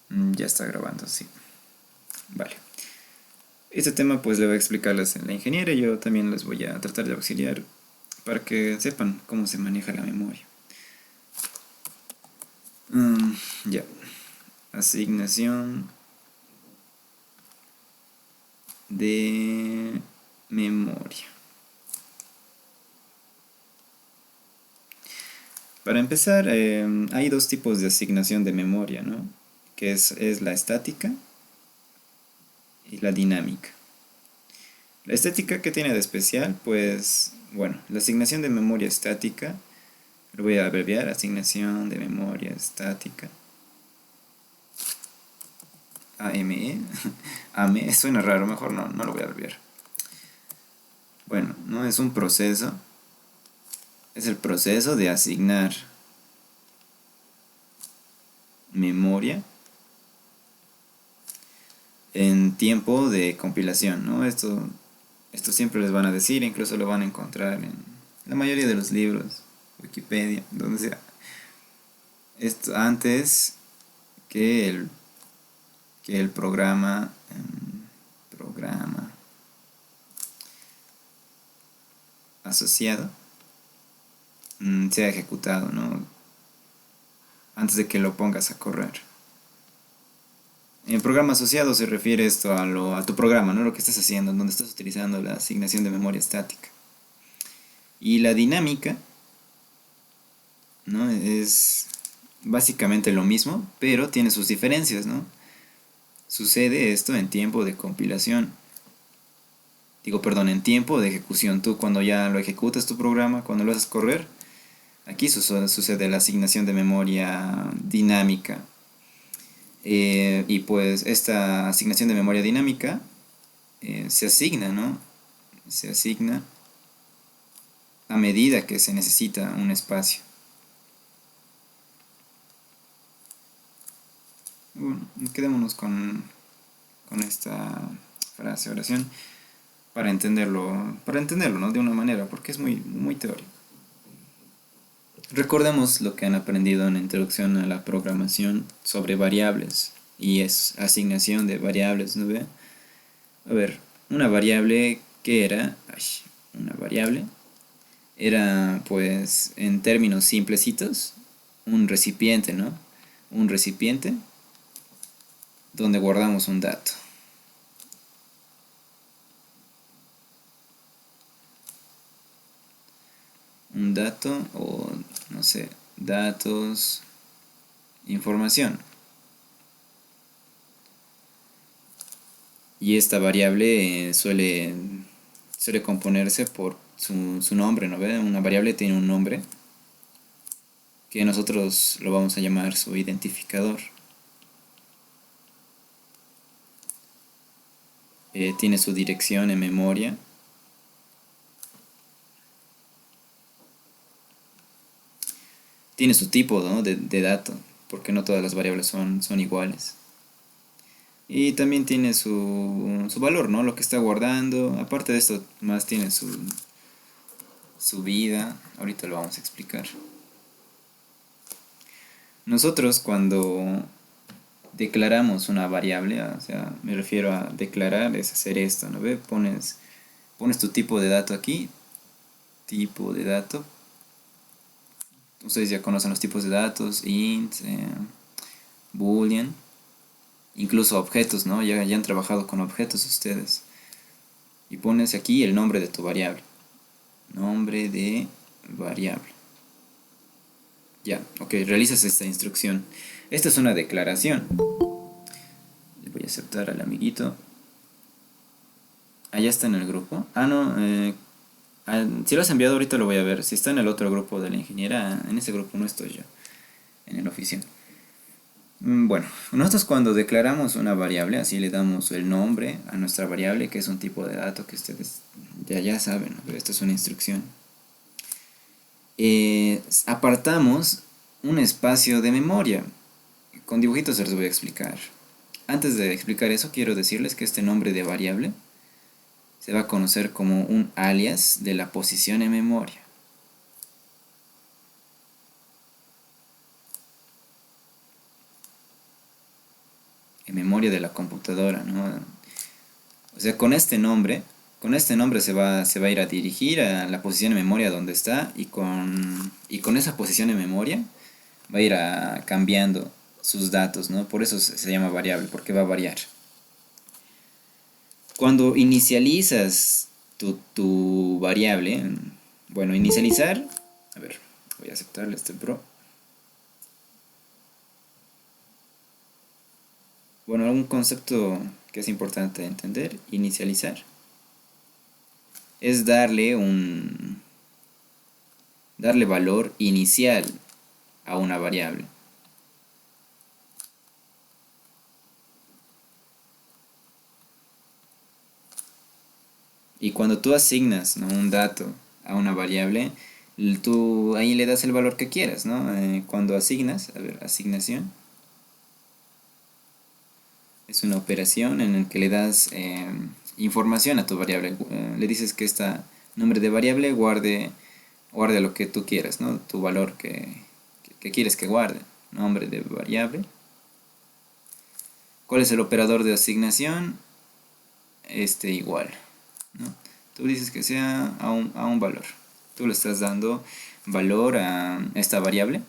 Ya está grabando, sí. Vale. Este tema pues le voy a explicarles en la ingeniera y yo también les voy a tratar de auxiliar para que sepan cómo se maneja la memoria. Ya. Asignación de memoria. Para empezar, hay dos tipos de asignación de memoria, ¿no? Que es la estática y la dinámica. La estática, ¿qué tiene de especial? Pues, bueno, la asignación de memoria estática, lo voy a abreviar, asignación de memoria estática, AME, AME, suena raro, mejor no lo voy a abreviar. Bueno, no es un proceso, es el proceso de asignar memoria en tiempo de compilación, ¿no? Esto siempre les van a decir, incluso lo van a encontrar en la mayoría de los libros, Wikipedia, donde sea. Esto antes que el programa asociado sea ejecutado, ¿no? Antes de que lo pongas a correr. En programa asociado se refiere esto a tu programa, ¿no? Lo que estás haciendo, en donde estás utilizando la asignación de memoria estática. Y la dinámica, ¿no? Es básicamente lo mismo, pero tiene sus diferencias, ¿no? Sucede esto en tiempo de compilación. Digo, perdón, en tiempo de ejecución. Tú cuando ya lo ejecutas tu programa, cuando lo haces correr, aquí sucede la asignación de memoria dinámica. Y pues esta asignación de memoria dinámica se asigna, ¿no? Se asigna a medida que se necesita un espacio. Bueno, quedémonos con esta frase, oración, para entenderlo, ¿no? De una manera, porque es muy teórico. Recordemos lo que han aprendido en la introducción a la programación sobre variables y es asignación de variables, ¿no ve? A ver, una variable, ¿qué era? Una variable era, pues, en términos simplecitos, un recipiente, ¿no? Un recipiente donde guardamos un dato. Un dato o, no sé, datos, información. Y esta variable suele componerse por su nombre, ¿no ve? Una variable tiene un nombre que nosotros lo vamos a llamar su identificador. Tiene su dirección en memoria. Tiene su tipo, ¿no? de dato, porque no todas las variables son iguales. Y también tiene su valor, ¿no? Lo que está guardando. Aparte de esto, más tiene su vida. Ahorita lo vamos a explicar. Nosotros cuando declaramos una variable, o sea, me refiero a declarar, es hacer esto, ¿no ve? Pones tu tipo de dato aquí, tipo de dato. Ustedes ya conocen los tipos de datos, int, boolean, incluso objetos, ¿no? Ya han trabajado con objetos ustedes. Y pones aquí el nombre de tu variable. Nombre de variable. Ya, ok, realizas esta instrucción. Esta es una declaración. Le voy a aceptar al amiguito. Allá está en el grupo. No, si lo has enviado ahorita lo voy a ver. Si está en el otro grupo de la ingeniera, en ese grupo no estoy yo, en el oficial. Bueno, nosotros cuando declaramos una variable, así le damos el nombre a nuestra variable, que es un tipo de dato que ustedes ya saben, ¿no? Pero esto es una instrucción. Apartamos un espacio de memoria. Con dibujitos se los voy a explicar. Antes de explicar eso, quiero decirles que este nombre de variable se va a conocer como un alias de la posición en memoria. memoria de la computadora, ¿no? O sea, con este nombre se va a ir a dirigir a la posición de memoria donde está y con esa posición de memoria va a ir cambiando sus datos, ¿no? Por eso se llama variable, porque va a variar. Cuando inicializas tu variable, bueno, inicializar, a ver, voy a aceptarle este pro. Bueno, un concepto que es importante entender, inicializar, es darle valor inicial a una variable. Y cuando tú asignas, ¿no?, un dato a una variable, tú ahí le das el valor que quieras, ¿no? Cuando asignas, a ver, asignación, es una operación en la que le das información a tu variable. Le dices que este nombre de variable guarde lo que tú quieras, ¿no? Tu valor que quieres que guarde. Nombre de variable. ¿Cuál es el operador de asignación? Igual, ¿no? Tú dices que sea a un valor. Tú le estás dando valor a esta variable.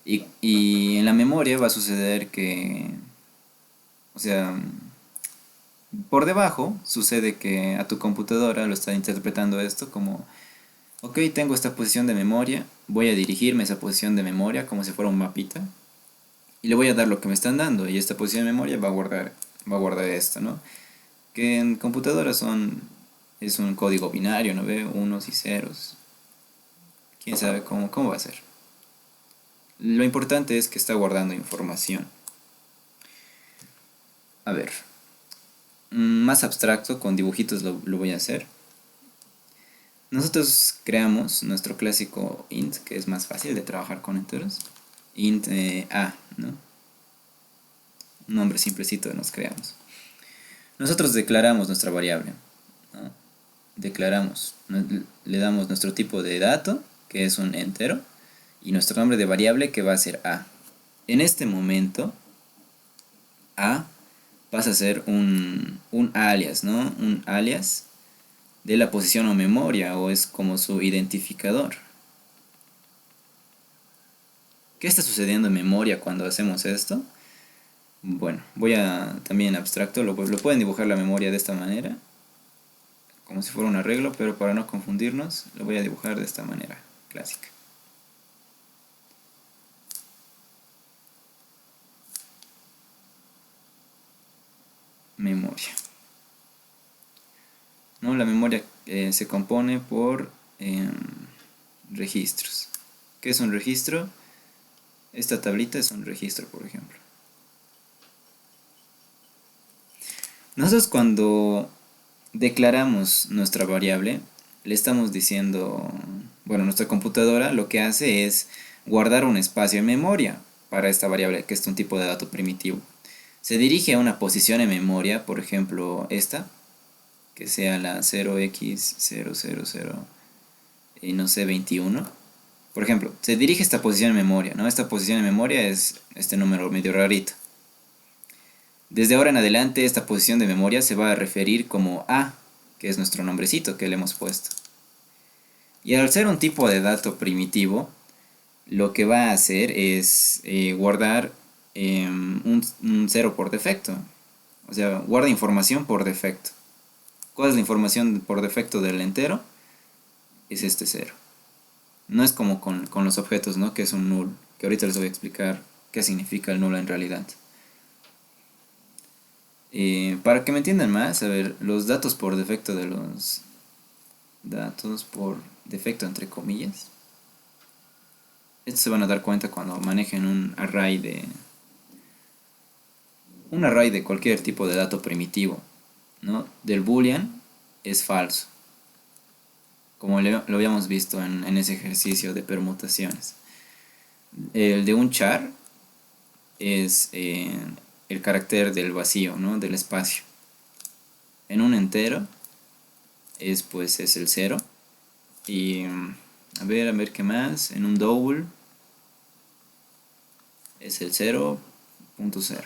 Y en la memoria va a suceder que, o sea, por debajo sucede que a tu computadora lo está interpretando esto como, ok, tengo esta posición de memoria, voy a dirigirme a esa posición de memoria como si fuera un mapita y le voy a dar lo que me están dando y esta posición de memoria va a guardar esto, ¿no? Que en computadoras es un código binario, ¿no ve? Unos y ceros. Quién sabe cómo va a ser. Lo importante es que está guardando información. A ver, más abstracto, con dibujitos lo voy a hacer. Nosotros creamos nuestro clásico int, que es más fácil de trabajar con enteros. Int a, ¿no? Un nombre simplecito nos creamos. Nosotros declaramos nuestra variable, ¿no? Le damos nuestro tipo de dato, que es un entero, y nuestro nombre de variable, que va a ser a. En este momento, a pasa a ser un alias, ¿no? Un alias de la posición o memoria, o es como su identificador. ¿Qué está sucediendo en memoria cuando hacemos esto? Bueno, voy a también abstracto, lo pueden dibujar la memoria de esta manera, como si fuera un arreglo, pero para no confundirnos, lo voy a dibujar de esta manera, clásica. Memoria. ¿No? La memoria se compone por registros. ¿Qué es un registro? Esta tablita es un registro, por ejemplo. Nosotros cuando declaramos nuestra variable, le estamos diciendo, bueno, nuestra computadora lo que hace es guardar un espacio en memoria para esta variable, que es un tipo de dato primitivo. Se dirige a una posición en memoria, por ejemplo esta, que sea la 0x000 y no sé, 21. Por ejemplo, se dirige a esta posición en memoria, ¿no? Esta posición en memoria es este número medio rarito. Desde ahora en adelante esta posición de memoria se va a referir como A, que es nuestro nombrecito que le hemos puesto. Y al ser un tipo de dato primitivo, lo que va a hacer es guardar un 0 por defecto. O sea, guarda información por defecto. ¿Cuál es la información por defecto del entero? Es este 0. No es como con los objetos, ¿no? Que es un null. Que ahorita les voy a explicar qué significa el null en realidad. Para que me entiendan más, a ver, los datos por defecto de los datos por defecto entre comillas. Esto se van a dar cuenta cuando manejen un array de cualquier tipo de dato primitivo, ¿no? Del boolean es falso, como lo habíamos visto en ese ejercicio de permutaciones. El de un char es el carácter del vacío, ¿no? Del espacio. En un entero es el 0. Y a ver qué más. En un double es el 0.0.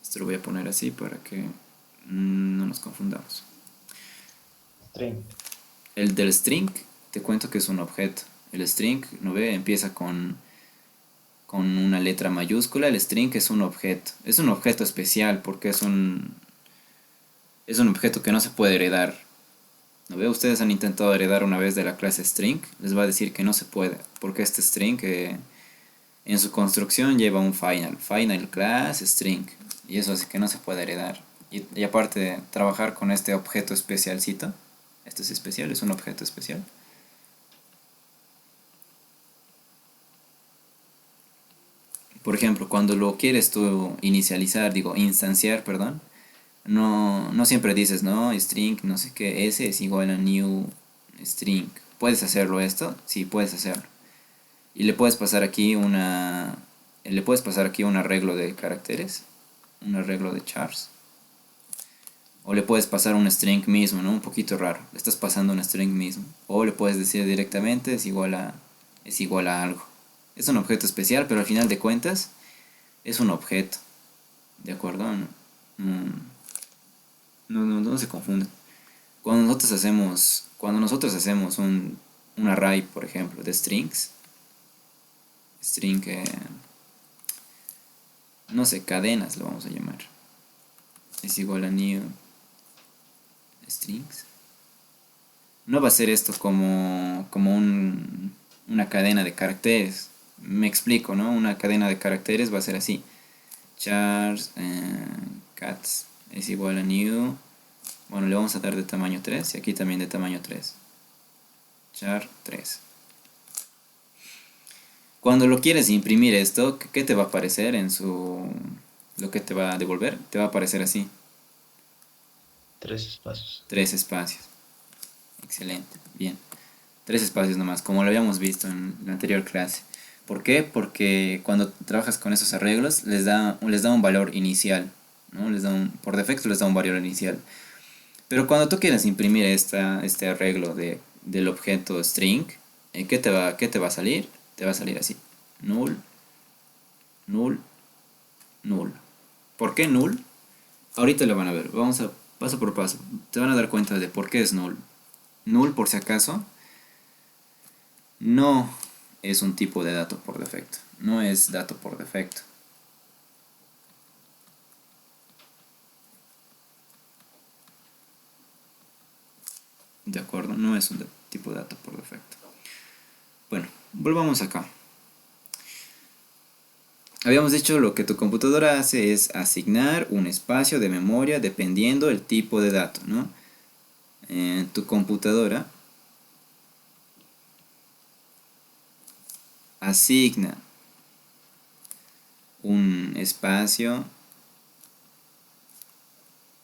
Esto lo voy a poner así para que no nos confundamos. String. El del string, te cuento que es un objeto. El string, ¿no ve? Empieza con una letra mayúscula. El string es un objeto. Es un objeto especial porque es un objeto que no se puede heredar. ¿No ve? Ustedes han intentado heredar una vez de la clase string. Les va a decir que no se puede. Porque este string en su construcción lleva un final. Final class string. Y eso hace que no se pueda heredar. Y aparte de trabajar con este objeto especialcito. Esto es especial, es un objeto especial. Por ejemplo, cuando lo quieres tú inicializar, digo, instanciar, perdón, no siempre dices, no, string, no sé qué, s es igual a new string. ¿Puedes hacerlo esto? Sí, puedes hacerlo. Y le puedes pasar aquí un arreglo de caracteres, un arreglo de chars. O le puedes pasar un string mismo, ¿no? Un poquito raro. Le estás pasando un string mismo. O le puedes decir directamente es igual a algo. Es un objeto especial, pero al final de cuentas es un objeto. ¿De acuerdo? No se confundan. Cuando nosotros hacemos un array, por ejemplo, de strings, string, no sé, cadenas lo vamos a llamar. Es igual a new strings. No va a ser esto como una cadena de caracteres. Me explico, ¿no? Una cadena de caracteres va a ser así. Chars cats es igual a new. Bueno, le vamos a dar de tamaño 3 y aquí también de tamaño 3. Char 3. Cuando lo quieres imprimir esto, ¿qué te va a aparecer en su... lo que te va a devolver? Te va a aparecer así. 3 espacios. 3 espacios. Excelente. Bien. 3 espacios nomás, como lo habíamos visto en la anterior clase. ¿Por qué? Porque cuando trabajas con esos arreglos les da un valor inicial, ¿no? Por defecto les da un valor inicial. Pero cuando tú quieres imprimir este arreglo del objeto string, ¿qué te va a salir? Te va a salir así. Null, null, null. ¿Por qué null? Ahorita lo van a ver. Vamos a paso por paso. Te van a dar cuenta de por qué es null. Null, por si acaso, no es un tipo de dato por defecto. No es dato por defecto. De acuerdo, no es un tipo de dato por defecto. Bueno, volvamos acá. Habíamos dicho lo que tu computadora hace es asignar un espacio de memoria dependiendo del tipo de dato, ¿no? Tu computadora asigna un espacio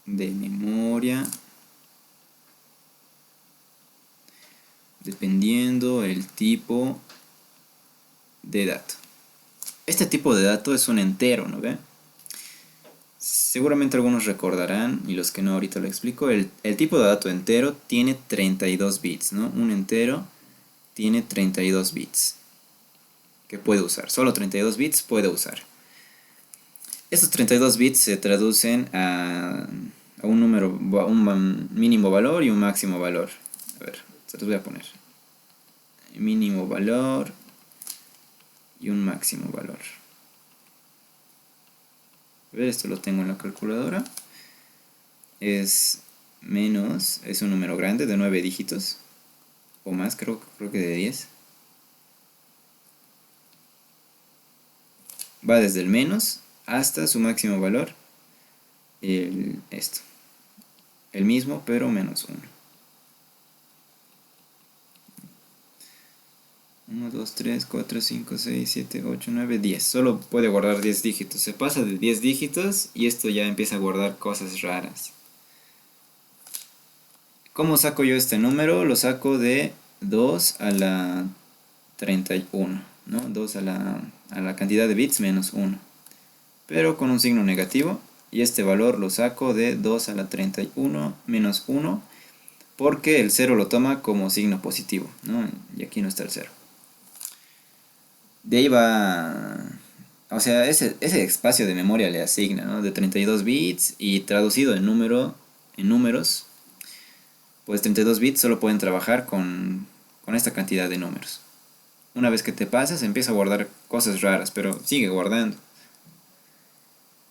de memoria dependiendo el tipo de dato. Este tipo de dato es un entero, ¿no ve? Seguramente algunos recordarán, y los que no ahorita lo explico, el tipo de dato entero tiene 32 bits, ¿no? Un entero tiene 32 bits que puede usar, solo 32 bits puede usar. Estos 32 bits se traducen a un número, un mínimo valor y un máximo valor. A ver, se los voy a poner. Mínimo valor y un máximo valor. A ver, esto lo tengo en la calculadora. Es un número grande de 9 dígitos. O más, creo que de 10. Va desde el menos hasta su máximo valor. Esto. El mismo, pero menos 1. 1, 2, 3, 4, 5, 6, 7, 8, 9, 10. Solo puede guardar 10 dígitos. Se pasa de 10 dígitos y esto ya empieza a guardar cosas raras. ¿Cómo saco yo este número? Lo saco de 2 a la 31, ¿no? 2 a la cantidad de bits menos 1. Pero con un signo negativo. Y este valor lo saco de 2 a la 31 menos 1. Porque el 0 lo toma como signo positivo, ¿no? Y aquí no está el 0. De ahí va o sea, ese espacio de memoria le asigna, ¿no? De 32 bits y traducido en números, pues 32 bits solo pueden trabajar con esta cantidad de números. Una vez que te pasas, empieza a guardar cosas raras, pero sigue guardando.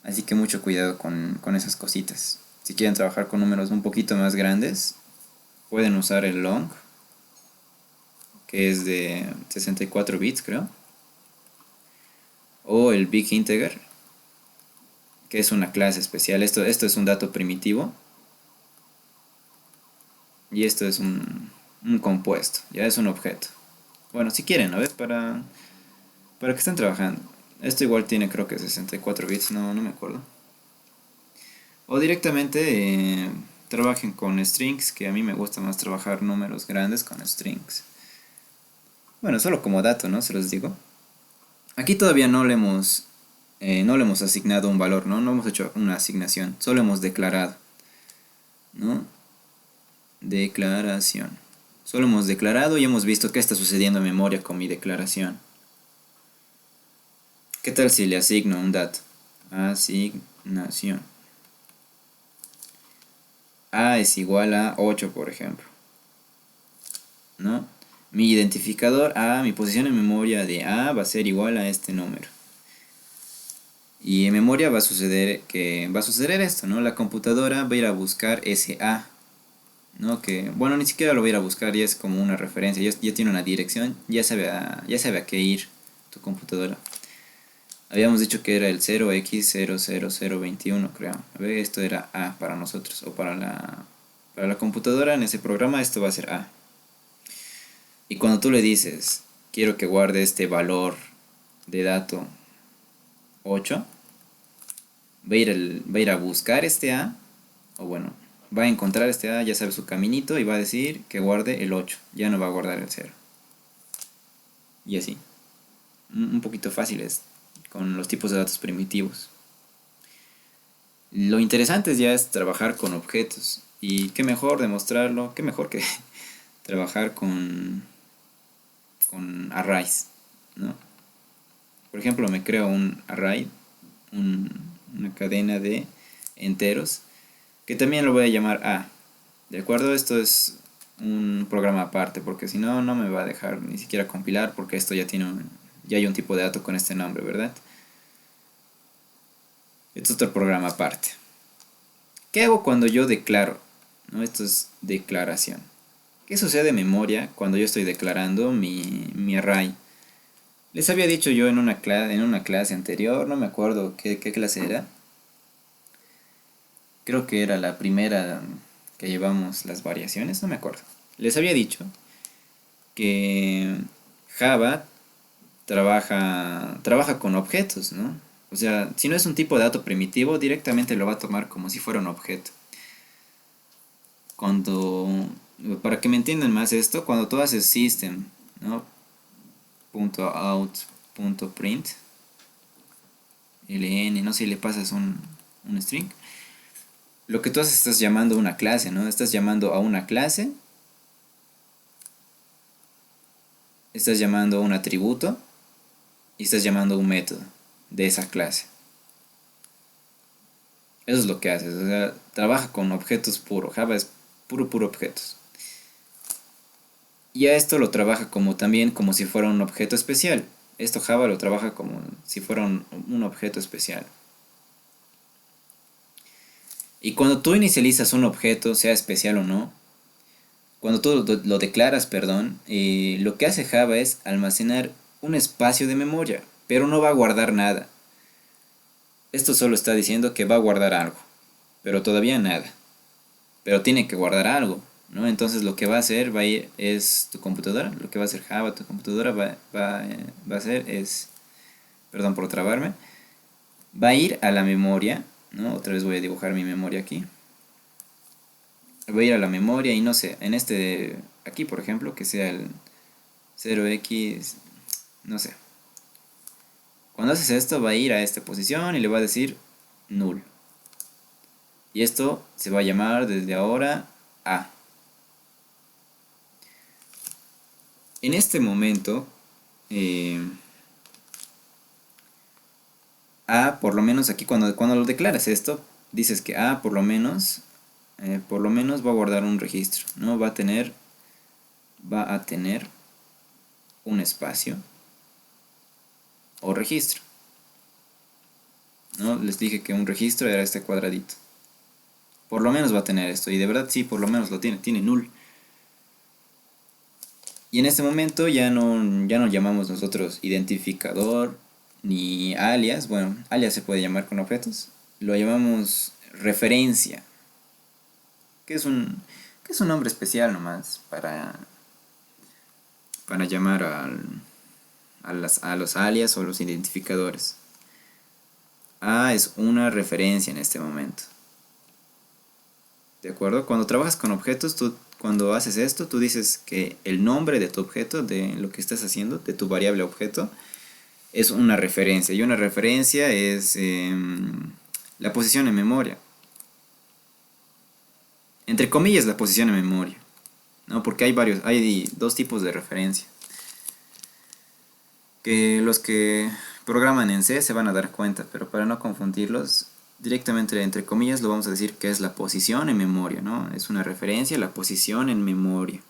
Así que mucho cuidado con esas cositas. Si quieren trabajar con números un poquito más grandes, pueden usar el long, que es de 64 bits, creo. O el big integer, que es una clase especial. Esto es un dato primitivo. Y esto es un compuesto, ya es un objeto. Bueno, si quieren, ¿no ves? Para que estén trabajando. Esto igual tiene creo que 64 bits, no me acuerdo. O directamente trabajen con strings, que a mí me gusta más trabajar números grandes con strings. Bueno, solo como dato, ¿no? Se los digo. Aquí todavía no le hemos asignado un valor, ¿no? No hemos hecho una asignación, solo hemos declarado, ¿no? Declaración. Solo hemos declarado y hemos visto qué está sucediendo en memoria con mi declaración. ¿Qué tal si le asigno un dato? Asignación. A es igual a 8, por ejemplo, ¿no? Mi identificador A, mi posición en memoria de A va a ser igual a este número. Y en memoria va a suceder esto, ¿no? La computadora va a ir a buscar ese A, ¿no? Que, bueno, ni siquiera lo va a ir a buscar, ya es como una referencia, ya tiene una dirección, ya sabe a qué ir tu computadora. Habíamos dicho que era el 0x00021, creo. A ver, esto era A para nosotros, o para la computadora en ese programa esto va a ser A. Y cuando tú le dices, quiero que guarde este valor de dato 8, va a ir a buscar este A, o bueno, va a encontrar este A, ya sabe su caminito, y va a decir que guarde el 8, ya no va a guardar el 0. Y así. Un poquito fáciles con los tipos de datos primitivos. Lo interesante ya es trabajar con objetos. Y qué mejor demostrarlo, qué mejor que trabajar con arrays, ¿no? Por ejemplo, me creo un array, una cadena de enteros, que también lo voy a llamar A. ¿De acuerdo? Esto es un programa aparte, porque si no, no me va a dejar ni siquiera compilar, porque esto ya hay un tipo de dato con este nombre, ¿verdad? Esto es otro programa aparte. ¿Qué hago cuando yo declaro? ¿No? Esto es declaración. ¿Qué sucede en memoria cuando yo estoy declarando mi array? Les había dicho yo en una clase anterior, no me acuerdo qué clase era. Creo que era la primera que llevamos las variaciones, no me acuerdo. Les había dicho que Java trabaja con objetos, ¿no? O sea, si no es un tipo de dato primitivo, directamente lo va a tomar como si fuera un objeto. Cuando, para que me entiendan más esto, cuando tú haces system, ¿no? .out.print ln, no sé si le pasas un string, lo que tú haces estás llamando a una clase, ¿no? Estás llamando a una clase, estás llamando a un atributo y estás llamando a un método de esa clase. Eso es lo que haces, o sea, trabaja con objetos puros. Java es puro objetos. Y a esto lo trabaja también como si fuera un objeto especial. Esto Java lo trabaja como si fuera un objeto especial. Y cuando tú inicializas un objeto, sea especial o no, cuando tú lo declaras, perdón, lo que hace Java es almacenar un espacio de memoria, pero no va a guardar nada. Esto solo está diciendo que va a guardar algo, pero todavía nada. Pero tiene que guardar algo, ¿no? Entonces lo que va a hacer es tu computadora, lo que va a hacer Java, tu computadora va a hacer es, perdón por trabarme, va a ir a la memoria, ¿no? Otra vez voy a dibujar mi memoria aquí. Voy a ir a la memoria y no sé, aquí por ejemplo, que sea el 0x, no sé. Cuando haces esto va a ir a esta posición y le va a decir null. Y esto se va a llamar desde ahora A. En este momento, A, por lo menos aquí cuando lo declaras esto, dices que A por lo menos va a guardar un registro, ¿no? Va a tener un espacio o registro, ¿no? Les dije que un registro era este cuadradito. Por lo menos va a tener esto, y de verdad sí, por lo menos lo tiene null. Y en este momento ya no llamamos nosotros identificador ni alias. Bueno, alias se puede llamar con objetos. Lo llamamos referencia, que que es un nombre especial nomás para llamar a los alias o los identificadores. A es una referencia en este momento. ¿De acuerdo? Cuando trabajas con objetos, cuando haces esto, tú dices que el nombre de tu objeto, de lo que estás haciendo, de tu variable objeto, es una referencia. Y una referencia es la posición en memoria. Entre comillas, la posición en memoria, ¿no? Porque hay dos tipos de referencia. Que los que programan en C se van a dar cuenta, pero para no confundirlos, directamente entre comillas lo vamos a decir que es la posición en memoria, ¿no? Es una referencia a la posición en memoria.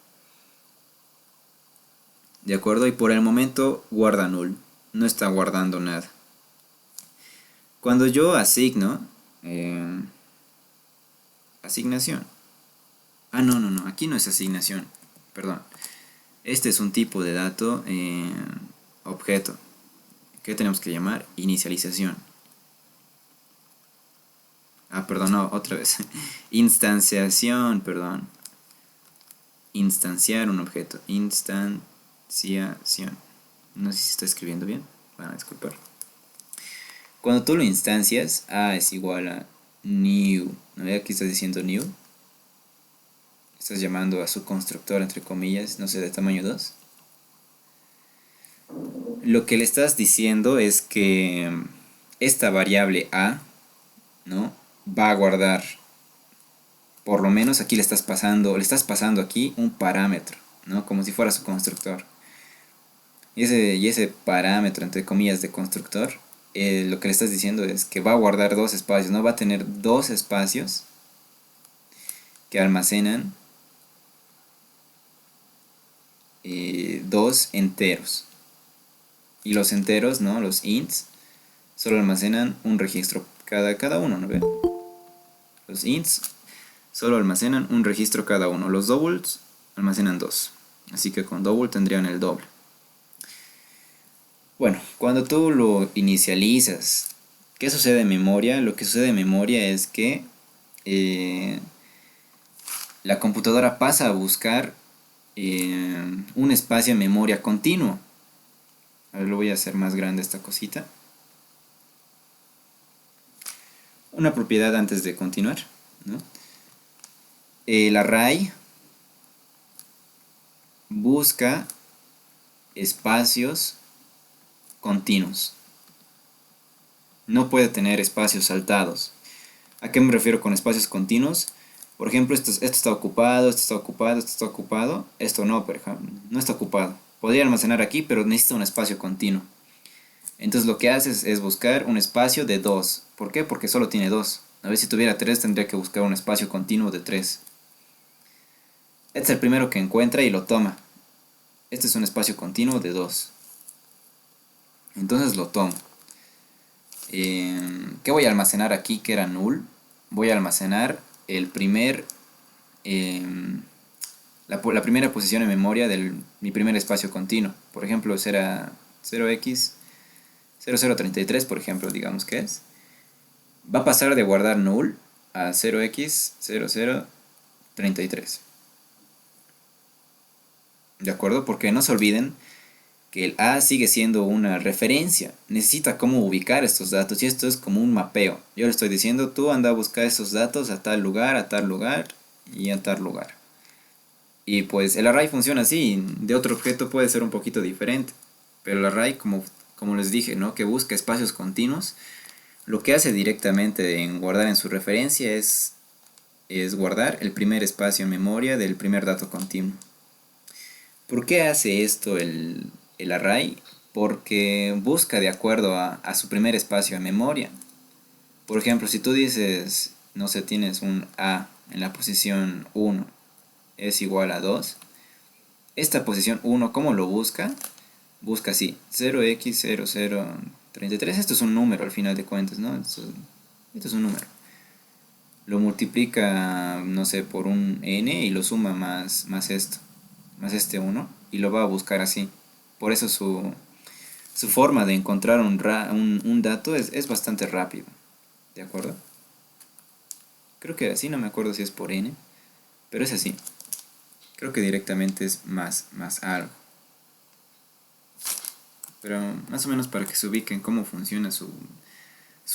¿De acuerdo? Y por el momento guarda null, no está guardando nada. Cuando yo asigno, asignación. No, aquí no es asignación, perdón. Este es un tipo de dato objeto que tenemos que llamar inicialización. Perdón, no, otra vez. Instanciación, perdón. Instanciar un objeto. Instanciación. No sé si está escribiendo bien. Van a disculpar. Cuando tú lo instancias, A es igual a new. ¿No ve? Aquí estás diciendo new. Estás llamando a su constructor, entre comillas, no sé, de tamaño 2. Lo que le estás diciendo es que esta variable A, ¿no? Va a guardar, por lo menos aquí le estás pasando aquí un parámetro, ¿no? Como si fuera su constructor. Y ese parámetro, entre comillas, de constructor, lo que le estás diciendo es que va a guardar dos espacios, ¿no? Va a tener dos espacios que almacenan dos enteros. Y los enteros, ¿no? Los ints, solo almacenan un registro cada uno, ¿no ve? Los ints solo almacenan un registro cada uno. Los doubles almacenan dos. Así que con double tendrían el doble. Bueno, cuando tú lo inicializas, ¿qué sucede en memoria? Lo que sucede en memoria es que la computadora pasa a buscar un espacio en memoria continuo. A ver, lo voy a hacer más grande esta cosita. Una propiedad antes de continuar, ¿no? El array busca espacios continuos. No puede tener espacios saltados. ¿A qué me refiero con espacios continuos? Por ejemplo, esto está ocupado, esto está ocupado, esto está ocupado. Esto no, por ejemplo, no está ocupado. Podría almacenar aquí, pero necesita un espacio continuo. Entonces lo que haces es buscar un espacio de 2. ¿Por qué? Porque solo tiene 2. A ver, si tuviera 3 tendría que buscar un espacio continuo de 3. Este es el primero que encuentra y lo toma. Este es un espacio continuo de 2. Entonces lo tomo. ¿Qué voy a almacenar aquí que era null? Voy a almacenar el la primera posición en memoria de mi primer espacio continuo. Por ejemplo, será 0x0033, por ejemplo, digamos que es. Va a pasar de guardar null a 0x0033. ¿De acuerdo? Porque no se olviden que el A sigue siendo una referencia. Necesita cómo ubicar estos datos y esto es como un mapeo. Yo le estoy diciendo, tú anda a buscar esos datos a tal lugar y a tal lugar. Y pues el array funciona así. De otro objeto puede ser un poquito diferente. Pero el array, como les dije, ¿no? Que busca espacios continuos. Lo que hace directamente en guardar en su referencia es guardar el primer espacio en memoria del primer dato continuo. ¿Por qué hace esto el array? porque busca de acuerdo a su primer espacio en memoria. Por ejemplo, si tú dices, no sé, tienes un A en la posición 1 es igual a 2, esta posición 1, ¿cómo lo busca? Busca así, 0x0033, esto es un número al final de cuentas, ¿no? Esto es un número. Lo multiplica, no sé, por un n y lo suma más esto, más este 1, y lo va a buscar así. Por eso su forma de encontrar un dato es bastante rápido, ¿de acuerdo? Creo que así, no me acuerdo si es por n, pero es así. Creo que directamente es más algo. Pero más o menos para que se ubiquen cómo funciona su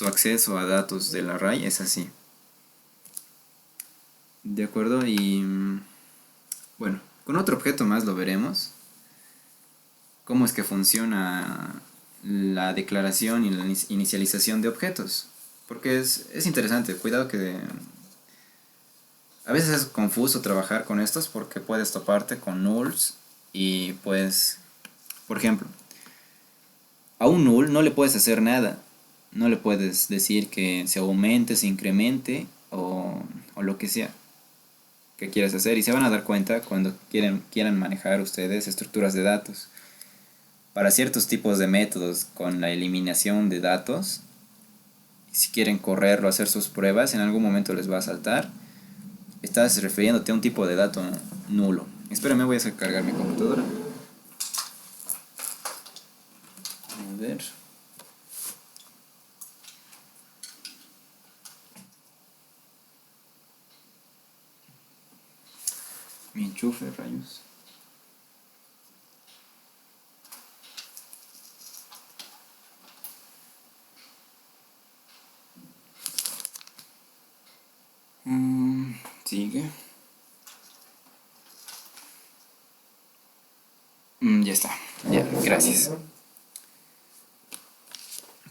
acceso a datos del array es así. ¿De acuerdo? Y bueno, con otro objeto más lo veremos. Cómo es que funciona la declaración y la inicialización de objetos. Porque es interesante, cuidado que a veces es confuso trabajar con estos porque puedes toparte con nulls y pues, por ejemplo, a un null no le puedes hacer nada. No le puedes decir que se aumente, se incremente o lo que sea que quieras hacer. Y se van a dar cuenta cuando quieran manejar ustedes estructuras de datos. Para ciertos tipos de métodos con la eliminación de datos, si quieren correrlo, hacer sus pruebas, en algún momento les va a saltar. Estás refiriéndote a un tipo de dato nulo. Espérame, voy a cargar mi computadora. A ver. Mi enchufe, rayos. Sigue. Ya está. Ya, gracias.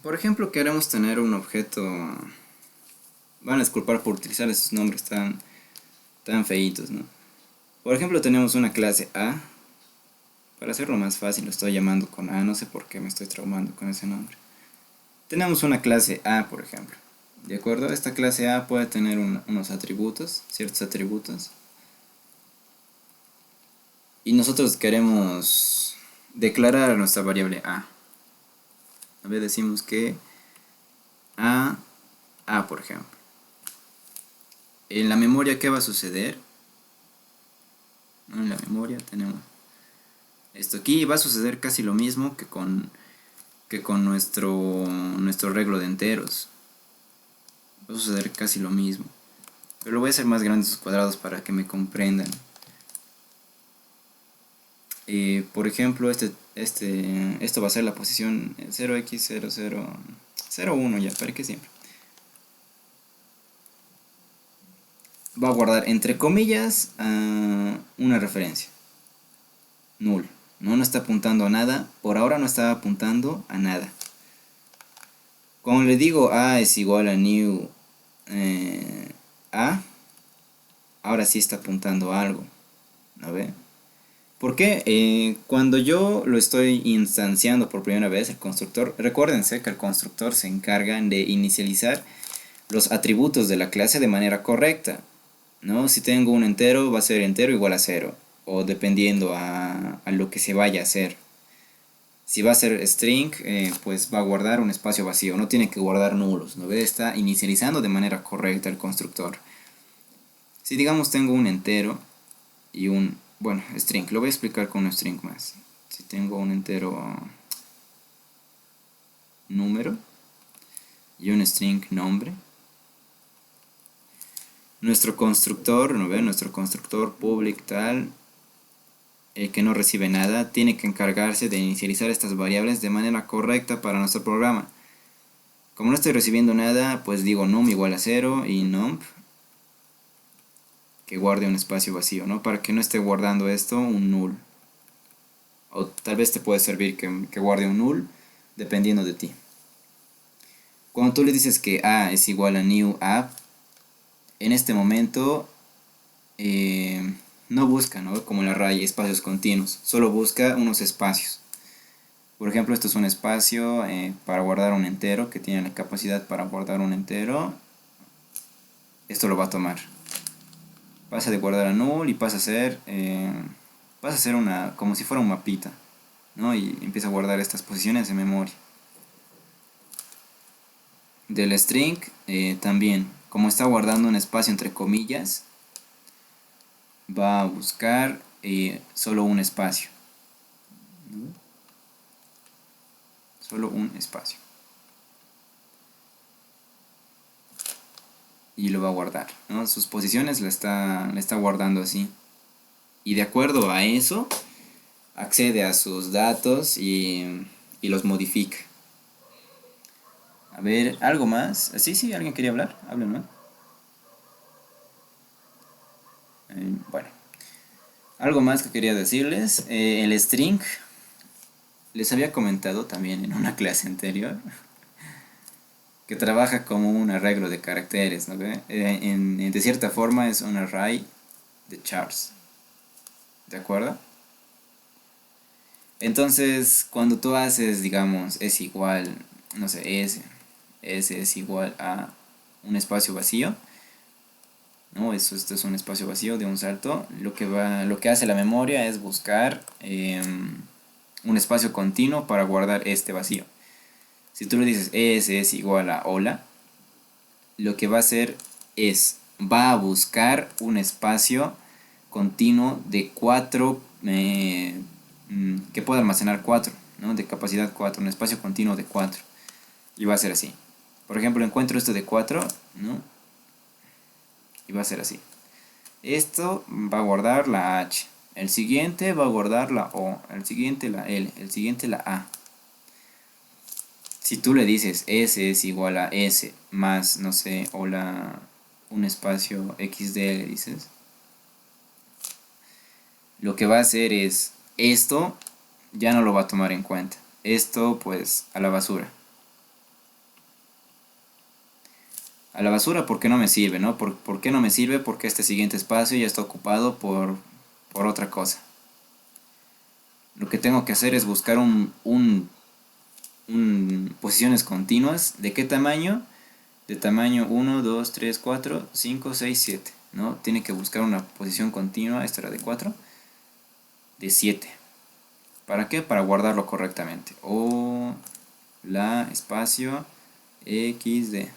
Por ejemplo, queremos tener un objeto. Van a disculpar por utilizar esos nombres tan feitos, ¿no? Por ejemplo, tenemos una clase A. Para hacerlo más fácil lo estoy llamando con A, no sé por qué me estoy traumando con ese nombre. Tenemos una clase A, por ejemplo. ¿De acuerdo? Esta clase A puede tener unos atributos, ciertos atributos. Y nosotros queremos declarar a nuestra variable A. A ver, decimos que A, por ejemplo. En la memoria, ¿qué va a suceder? En la memoria tenemos esto aquí. Va a suceder casi lo mismo que con nuestro arreglo de enteros. Va a suceder casi lo mismo. Pero lo voy a hacer más grandes sus cuadrados para que me comprendan. Por ejemplo, esto va a ser la posición 0x0001 ya, para que siempre. Va a guardar entre comillas una referencia. Null. No está apuntando a nada. Por ahora no está apuntando a nada. Cuando le digo A es igual a new A, ahora sí está apuntando a algo. ¿No ve? ¿Por qué? Cuando yo lo estoy instanciando por primera vez, el constructor, recuérdense que el constructor se encarga de inicializar los atributos de la clase de manera correcta, ¿no? Si tengo un entero, va a ser entero igual a 0, o dependiendo a lo que se vaya a hacer. Si va a ser string, pues va a guardar un espacio vacío, no tiene que guardar nulos, ¿no ve? Está inicializando de manera correcta el constructor. Si digamos tengo un entero y bueno, string, lo voy a explicar con un string más. Si tengo un entero número y un string nombre, nuestro constructor, ¿no ve? Nuestro constructor public tal, que no recibe nada, tiene que encargarse de inicializar estas variables de manera correcta para nuestro programa. Como no estoy recibiendo nada, pues digo num igual a 0 y nump que guarde un espacio vacío, ¿no? Para que no esté guardando esto un null. O tal vez te puede servir que guarde un null, dependiendo de ti. Cuando tú le dices que A es igual a new app, en este momento no busca, ¿no? Como el array espacios continuos, solo busca unos espacios. Por ejemplo, esto es un espacio para guardar un entero, que tiene la capacidad para guardar un entero. Esto lo va a tomar. Pasa de guardar a null y pasa a ser una, como si fuera un mapita, ¿no? Y empieza a guardar estas posiciones en memoria. Del string también, como está guardando un espacio entre comillas, va a buscar solo un espacio, ¿no? Solo un espacio. Y lo va a guardar, ¿no? Sus posiciones la está guardando así. Y de acuerdo a eso, accede a sus datos y los modifica. A ver, ¿algo más? Sí, sí, ¿alguien quería hablar? Hablen, ¿no? Bueno, algo más que quería decirles. El string, les había comentado también en una clase anterior, que trabaja como un arreglo de caracteres, ¿no ve? De cierta forma es un array de chars, ¿de acuerdo? Entonces, cuando tú haces, digamos, es igual, no sé, S es igual a un espacio vacío, ¿no? Esto es un espacio vacío de un salto. Lo que hace la memoria es buscar un espacio continuo para guardar este vacío. Si tú le dices S es igual a hola, lo que va a hacer es, va a buscar un espacio continuo de 4, que pueda almacenar 4, ¿no? De capacidad 4, un espacio continuo de 4. Y va a ser así. Por ejemplo, encuentro esto de 4, ¿no? Y va a ser así. Esto va a guardar la H. El siguiente va a guardar la O. El siguiente la L. El siguiente la A. Si tú le dices S es igual a S más, no sé, o un espacio XD le dices, lo que va a hacer es, esto ya no lo va a tomar en cuenta. Esto pues a la basura. A la basura porque no me sirve, ¿no? ¿Por qué no me sirve? Porque este siguiente espacio ya está ocupado por otra cosa. Lo que tengo que hacer es buscar posiciones continuas. ¿De qué tamaño? De tamaño 1, 2, 3, 4, 5, 6, 7, ¿no? Tiene que buscar una posición continua, esta era de 4, de 7. ¿Para qué? Para guardarlo correctamente. O, la, espacio, XD.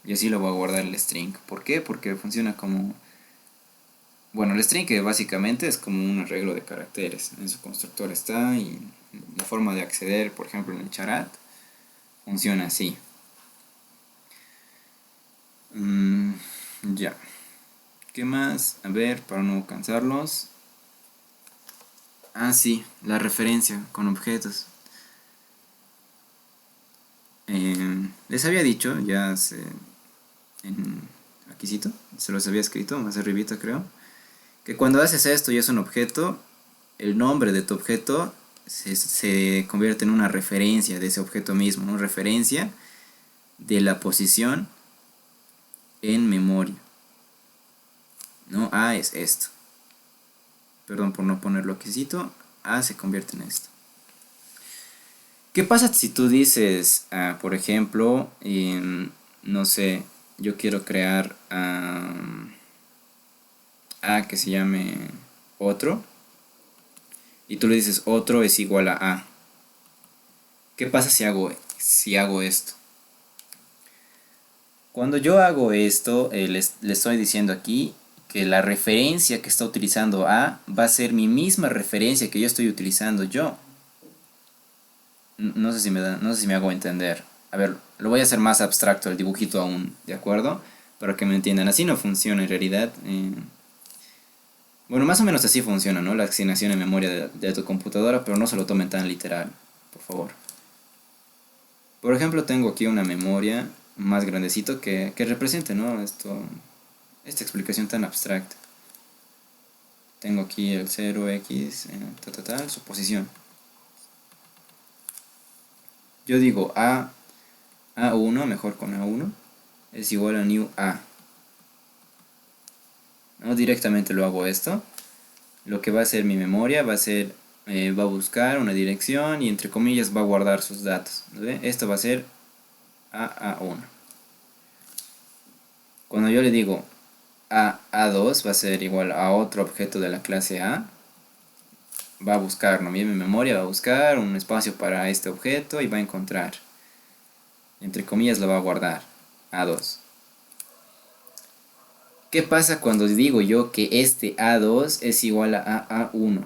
Y así lo voy a guardar el string. ¿Por qué? Porque funciona como... Bueno, el string que básicamente es como un arreglo de caracteres. En su constructor está y la forma de acceder, por ejemplo, en el charat, funciona así. Ya. ¿Qué más? A ver, para no cansarlos. Ah, sí, la referencia con objetos. Les había dicho ya en aquícito, se los había escrito más arribita creo, que cuando haces esto y es un objeto, el nombre de tu objeto se convierte en una referencia de ese objeto mismo, una referencia de la posición en memoria. ¿No? A es esto. Perdón por no ponerlo aquícito. A se convierte en esto. ¿Qué pasa si tú dices, por ejemplo, no sé, yo quiero crear A que se llame otro, y tú le dices otro es igual a A? ¿Qué pasa si hago esto? Cuando yo hago esto, le estoy diciendo aquí que la referencia que está utilizando A va a ser mi misma referencia que yo estoy utilizando yo. No sé si no sé si me hago entender. A ver, lo voy a hacer más abstracto el dibujito aún, ¿de acuerdo? Para que me entiendan. Así no funciona en realidad. Bueno, más o menos así funciona, ¿no? La asignación en memoria de tu computadora, pero no se lo tomen tan literal, por favor. Por ejemplo, tengo aquí una memoria más grandecito que represente, ¿no? Esta explicación tan abstracta. Tengo aquí el 0x, su posición. Yo digo A1, mejor con A1, es igual a new A. No directamente lo hago esto. Lo que va a ser mi memoria va a ser va a buscar una dirección y entre comillas va a guardar sus datos. ¿Ve? Esto va a ser A1. Cuando yo le digo A2 va a ser igual a otro objeto de la clase A. Va a buscar, ¿no? Bien, en memoria va a buscar un espacio para este objeto y va a encontrar. Entre comillas lo va a guardar. A2. ¿Qué pasa cuando digo yo que este A2 es igual a A1?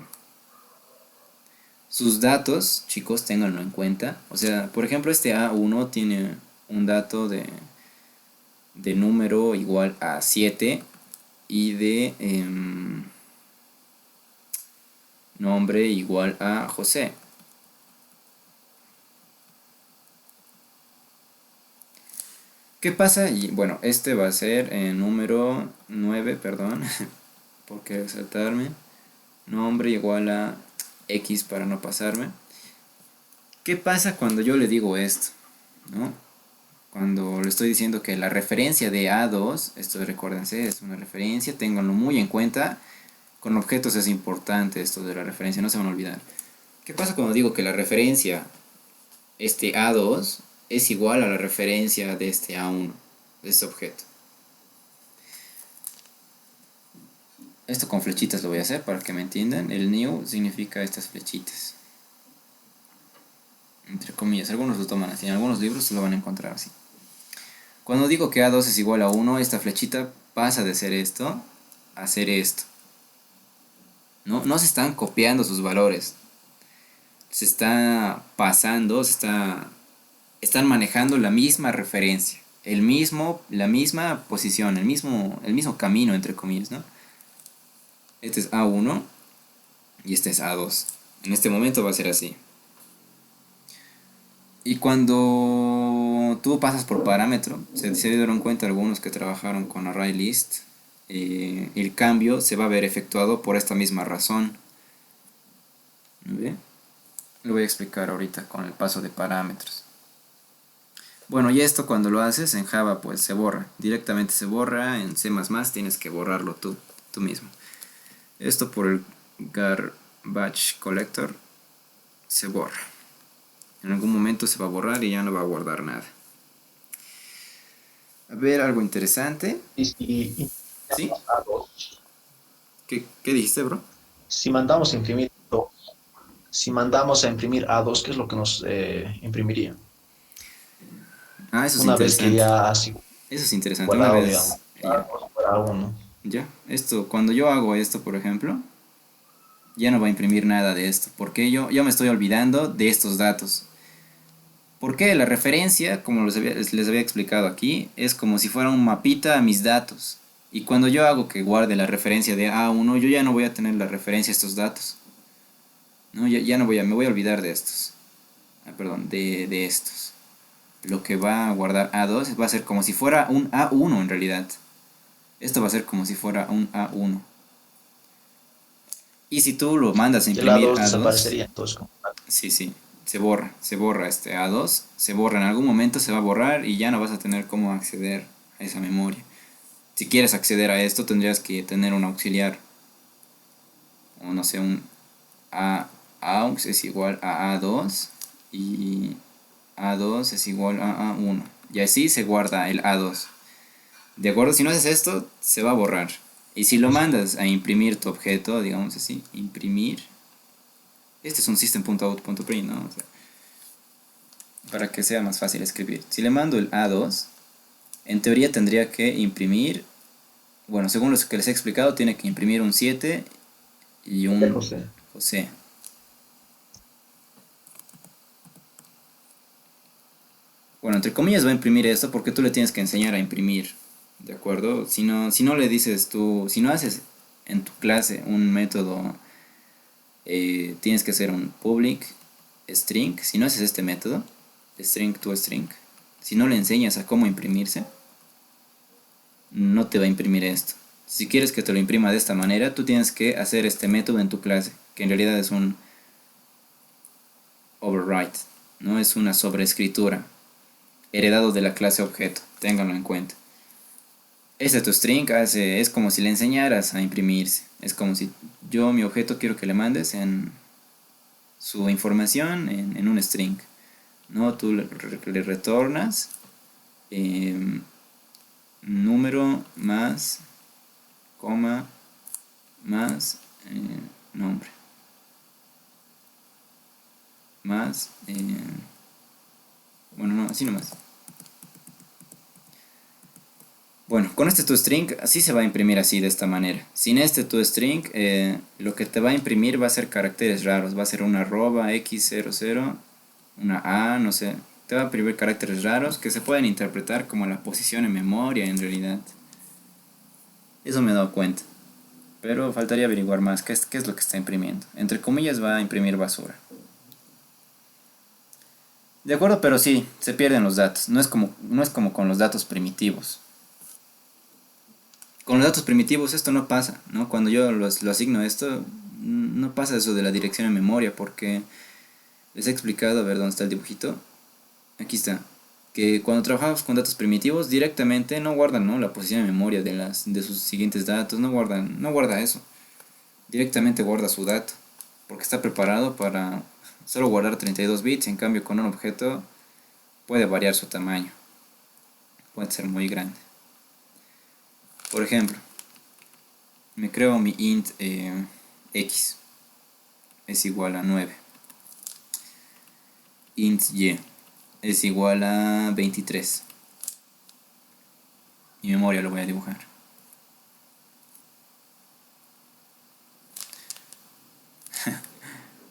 Sus datos, chicos, ténganlo en cuenta. O sea, por ejemplo, este A1 tiene un dato de número igual a 7 y de nombre igual a José. ¿Qué pasa? Y bueno, este va a ser número 9, perdón, porque saltarme. Nombre igual a X para no pasarme. ¿Qué pasa cuando yo le digo esto? ¿No? Cuando le estoy diciendo que la referencia de A2, esto recuérdense, es una referencia, ténganlo muy en cuenta. Con objetos es importante esto de la referencia, no se van a olvidar. ¿Qué pasa cuando digo que la referencia, este A2, es igual a la referencia de este A1, de este objeto? Esto con flechitas lo voy a hacer para que me entiendan. El new significa estas flechitas. Entre comillas, algunos lo toman así, en algunos libros se lo van a encontrar así. Cuando digo que A2 es igual a 1, esta flechita pasa de ser esto a ser esto. No se están copiando sus valores. Se está pasando, están manejando la misma referencia. La misma posición, el mismo camino, entre comillas, ¿no? Este es A1 y este es A2. En este momento va a ser así. Y cuando tú pasas por parámetro, se dieron cuenta algunos que trabajaron con ArrayList, el cambio se va a ver efectuado por esta misma razón. ¿Ve? Lo voy a explicar ahorita con el paso de parámetros. Bueno, y esto cuando lo haces en Java pues se borra, directamente se borra, en C++ tienes que borrarlo tú mismo. Esto por el garbage collector se borra. En algún momento se va a borrar y ya no va a guardar nada. A ver, algo interesante. Y ¿Sí? A2, ¿Qué dijiste, bro? si mandamos a imprimir, si mandamos a imprimir A2, ¿qué es lo que nos imprimiría? Ah, eso es Una vez que interesante. ya ha sido Eso es interesante. Una guardado, digamos, vez, ya, A2 para A1. ya. Esto, cuando yo hago esto, por ejemplo, ya no va a imprimir nada de esto. Porque yo me estoy olvidando de estos datos. Porque la referencia, como les había explicado aquí, es como si fuera un mapita a mis datos. Y cuando yo hago que guarde la referencia de A1, yo ya no voy a tener la referencia a estos datos. No, ya no me voy a olvidar de estos. Ah, perdón, de estos. Lo que va a guardar A2 va a ser como si fuera un A1 en realidad. Esto va a ser como si fuera un A1. Y si tú lo mandas a Y el imprimir A2 A2, desaparecería entonces. sí, se borra este A2, se borra en algún momento, se va a borrar y ya no vas a tener cómo acceder a esa memoria. Si quieres acceder a esto tendrías que tener un auxiliar, o no sé, un aux es igual a A2 y A2 es igual a A1. Y así se guarda el A2. ¿De acuerdo? Si no haces esto, se va a borrar. Y si lo mandas a imprimir tu objeto, digamos así, imprimir. Este es un system.out.print, ¿no? O sea, para que sea más fácil escribir. Si le mando el A2, en teoría tendría que imprimir, bueno, según lo que les he explicado, tiene que imprimir un 7 y un José. José. Bueno, entre comillas va a imprimir esto porque tú le tienes que enseñar a imprimir, ¿de acuerdo? Si no le dices tú, si no haces en tu clase un método, tienes que hacer un public string. Si no haces este método, string to string, si no le enseñas a cómo imprimirse, no te va a imprimir esto. Si quieres que te lo imprima de esta manera, tú tienes que hacer este método en tu clase, que en realidad es un override, no es una sobreescritura, heredado de la clase objeto, ténganlo en cuenta. Este tu string es como si le enseñaras a imprimirse. Es como si mi objeto quiero que le mandes su información en un string, ¿no? Tú le retornas número más, coma, más nombre, más, bueno, no, así nomás. Bueno, con este toString así se va a imprimir así de esta manera. Sin este toString, lo que te va a imprimir va a ser caracteres raros. Va a ser una arroba x00, una a, no sé. Te va a imprimir caracteres raros que se pueden interpretar como la posición en memoria en realidad. Eso me he dado cuenta. Pero faltaría averiguar más qué es lo que está imprimiendo. Entre comillas va a imprimir basura. De acuerdo, pero sí, se pierden los datos. No es como con los datos primitivos. Con los datos primitivos esto no pasa, ¿no? Cuando yo lo asigno a esto, no pasa eso de la dirección en memoria, porque les he explicado, a ver dónde está el dibujito. Aquí está. Que cuando trabajamos con datos primitivos, directamente no guardan, ¿no? La posición en memoria de sus siguientes datos, no guarda eso. Directamente guarda su dato, porque está preparado para solo guardar 32 bits, en cambio con un objeto puede variar su tamaño. Puede ser muy grande. Por ejemplo, me creo mi int x es igual a 9. Int y es igual a 23. Mi memoria lo voy a dibujar.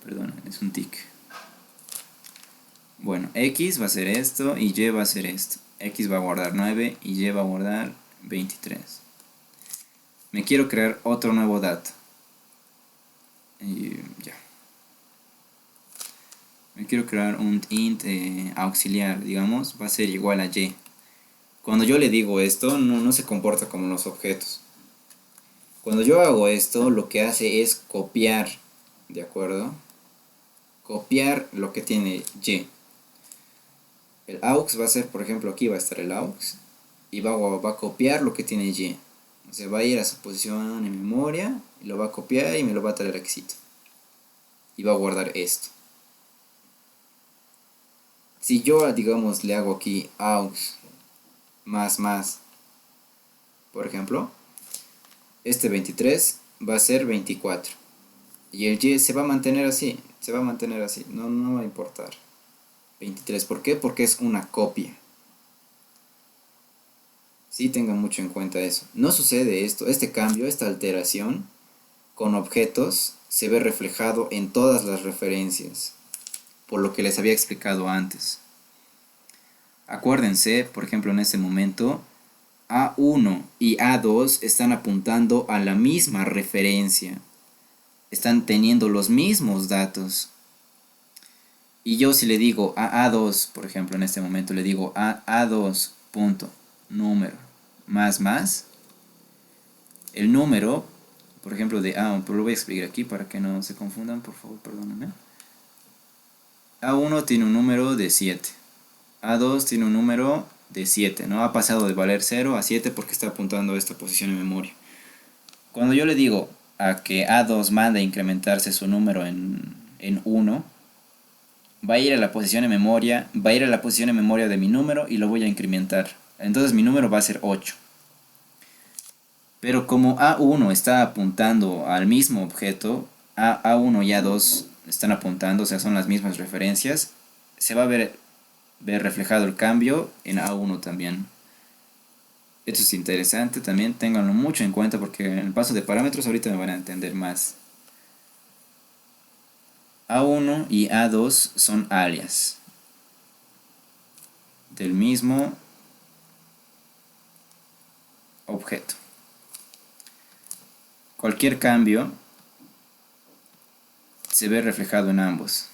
Perdón, es un tic. Bueno, x va a ser esto y y va a ser esto. X va a guardar 9 y y va a guardar 23. Me quiero crear otro nuevo dato. Y ya. Me quiero crear un int auxiliar, digamos, va a ser igual a y. Cuando yo le digo esto, no se comporta como los objetos. Cuando yo hago esto, lo que hace es copiar, ¿de acuerdo? Copiar lo que tiene y. El aux va a ser, por ejemplo, aquí va a estar el aux y va a copiar lo que tiene y. O sea, va a ir a su posición en memoria, y lo va a copiar y me lo va a traer aquí. Y va a guardar esto. Si yo, digamos, le hago aquí aux más, por ejemplo, este 23 va a ser 24. Y el y se va a mantener así, no va a importar. 23, ¿por qué? Porque es una copia. Sí, tengan mucho en cuenta eso. No sucede esto, este cambio, esta alteración con objetos se ve reflejado en todas las referencias, por lo que les había explicado antes. Acuérdense, por ejemplo, en este momento, A1 y A2 están apuntando a la misma referencia. Están teniendo los mismos datos. Y yo si le digo a A2, por ejemplo, en este momento le digo a A2 punto número más, el número, por ejemplo, de A1, pero lo voy a explicar aquí para que no se confundan, por favor, perdónenme. A1 tiene un número de 7. A2 tiene un número de 7, ¿no? Ha pasado de valer 0 a 7 porque está apuntando a esta posición en memoria. Cuando yo le digo a que A2 manda a incrementarse su número en 1, va a ir a la posición en memoria, de mi número y lo voy a incrementar. Entonces mi número va a ser 8. Pero como A1 está apuntando al mismo objeto, A1 y A2 están apuntando, o sea, son las mismas referencias, se va a ver reflejado el cambio en A1 también. Esto es interesante también, ténganlo mucho en cuenta porque en el paso de parámetros ahorita me van a entender más. A1 y A2 son alias del mismo objeto. Cualquier cambio se ve reflejado en ambos.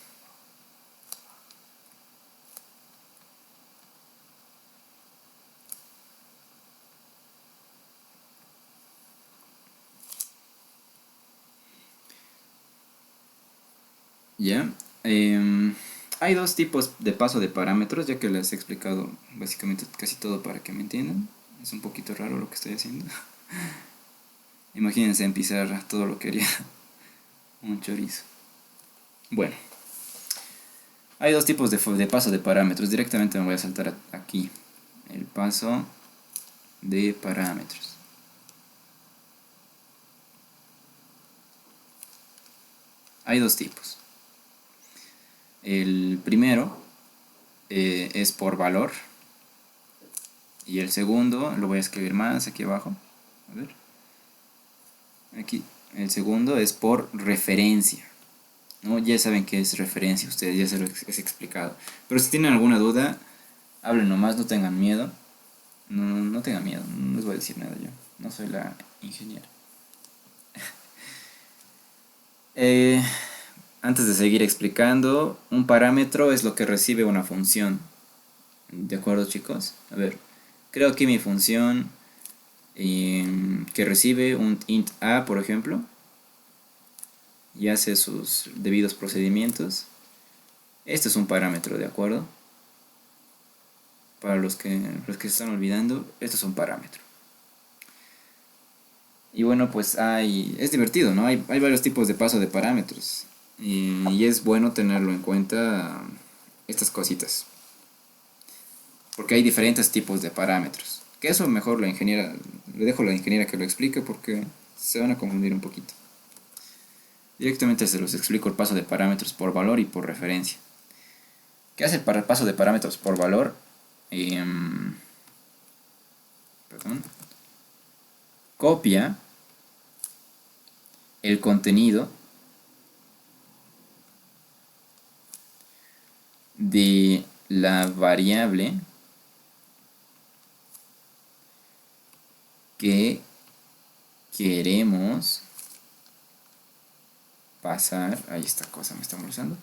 ¿Ya? Hay dos tipos de paso de parámetros, ya que les he explicado básicamente casi todo para que me entiendan. Es un poquito raro lo que estoy haciendo. Imagínense en pizarra todo lo que haría un chorizo. Bueno, Hay dos tipos de paso de parámetros. Directamente me voy a saltar aquí. El paso de parámetros. Hay dos tipos. El primero es por valor. Y el segundo, lo voy a escribir más aquí abajo. A ver. Aquí. El segundo es por referencia. ¿No? Ya saben qué es referencia, ustedes ya se lo he explicado. Pero si tienen alguna duda, hablen nomás, no tengan miedo. No tengan miedo, no les voy a decir nada yo. No soy la ingeniera. Eh, Antes de seguir explicando, un parámetro es lo que recibe una función. ¿De acuerdo, chicos? A ver, creo aquí mi función que recibe un int a, por ejemplo, y hace sus debidos procedimientos. Este es un parámetro, ¿de acuerdo? Para los que se están olvidando, esto es un parámetro. Y bueno, pues es divertido, ¿no? Hay varios tipos de paso de parámetros. Y es bueno tenerlo en cuenta estas cositas. Porque hay diferentes tipos de parámetros. Que eso mejor la ingeniera, le dejo a la ingeniera que lo explique porque se van a confundir un poquito. Directamente se los explico el paso de parámetros por valor y por referencia. ¿Qué hace el paso de parámetros por valor? Perdón. Copia el contenido de la variable que queremos pasar, ahí esta cosa me está molestando,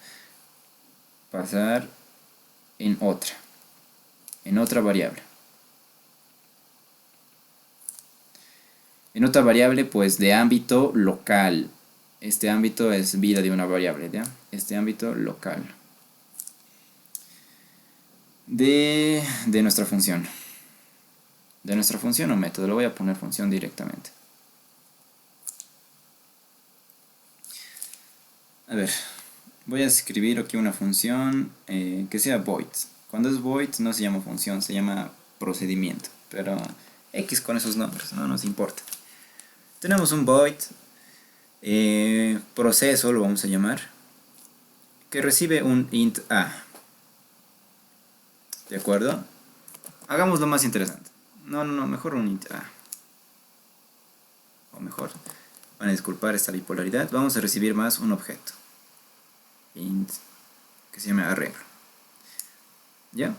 pasar en otra variable. En otra variable pues de ámbito local. Este ámbito es vida de una variable, ¿ya? Este ámbito local. De nuestra función. De nuestra función o método. Le voy a poner función directamente. A ver, voy a escribir aquí una función que sea void. Cuando es void no se llama función, se llama procedimiento. Pero X con esos nombres, no nos importa. Tenemos un void, proceso lo vamos a llamar, que recibe un int a. ¿De acuerdo? Hagámoslo más interesante. No, mejor un int a. O mejor, van a disculpar esta bipolaridad. Vamos a recibir más un objeto. Int, que se llama arreglo. ¿Ya?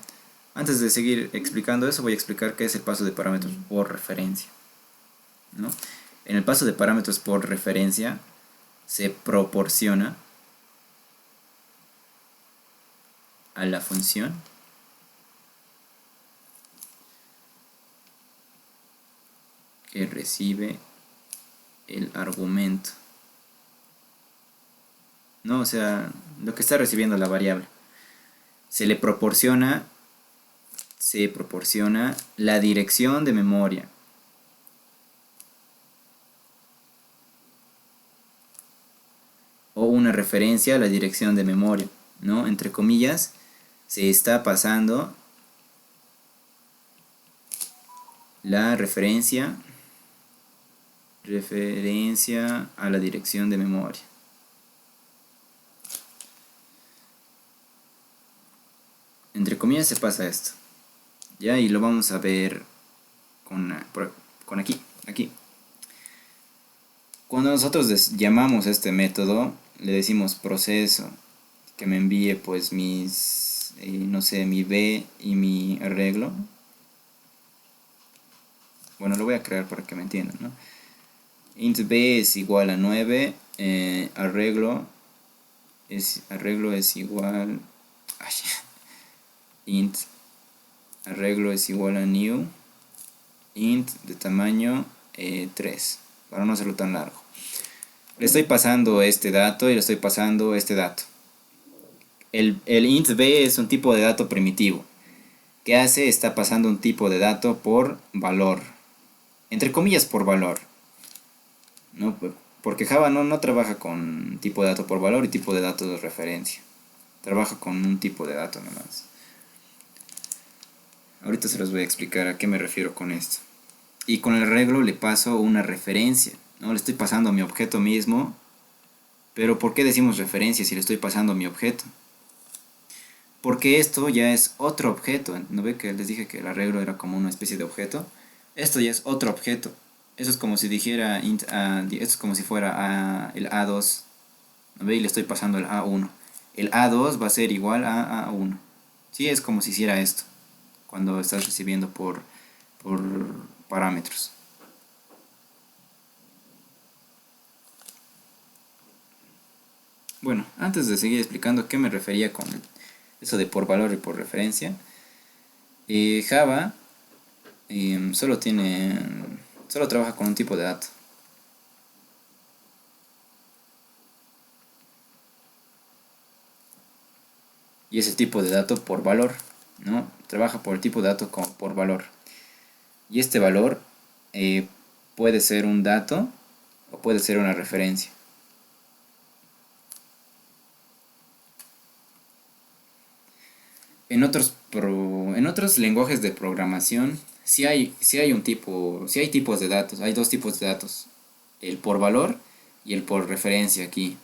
Antes de seguir explicando eso, voy a explicar qué es el paso de parámetros por referencia. ¿No? En el paso de parámetros por referencia se proporciona a la función que recibe el argumento. ¿No? O sea, lo que está recibiendo la variable. Se proporciona la dirección de memoria. O una referencia a la dirección de memoria, ¿no? Entre comillas, se está pasando la referencia a la dirección de memoria. Entre comillas se pasa esto. Ya, y lo vamos a ver con aquí. Cuando nosotros llamamos a este método, le decimos proceso, que me envíe pues mis, no sé, mi b y mi arreglo. Bueno, lo voy a crear para que me entiendan, ¿no? Int b es igual a 9, arreglo es igual, int arreglo es igual a new, int de tamaño 3, para no hacerlo tan largo. Le estoy pasando este dato y le estoy pasando este dato. El int b es un tipo de dato primitivo. ¿Qué hace? Está pasando un tipo de dato por valor. Entre comillas por valor. ¿No? Porque Java no trabaja con tipo de dato por valor y tipo de dato de referencia. trabaja con un tipo de dato nomás. Ahorita se los voy a explicar a qué me refiero con esto. Y con el arreglo le paso una referencia, ¿no? Le estoy pasando a mi objeto mismo. Pero ¿por qué decimos referencia si le estoy pasando a mi objeto? Porque esto ya es otro objeto. ¿No ve que les dije que el arreglo era como una especie de objeto? Esto ya es otro objeto. Eso es como si dijera esto es como si fuera el A2. ¿No ve? Y le estoy pasando el A1. El A2 va a ser igual a A1. Sí, es como si hiciera esto cuando estás recibiendo por parámetros. Bueno, antes de seguir explicando a qué me refería con eso de por valor y por referencia, Java solo trabaja con un tipo de dato. Y es el tipo de dato por valor, ¿no? Trabaja por el tipo de dato por valor. Y este valor eh, puede ser un dato o puede ser una referencia. En otros lenguajes de programación, sí hay tipos de datos, hay dos tipos de datos, el por valor y el por referencia aquí.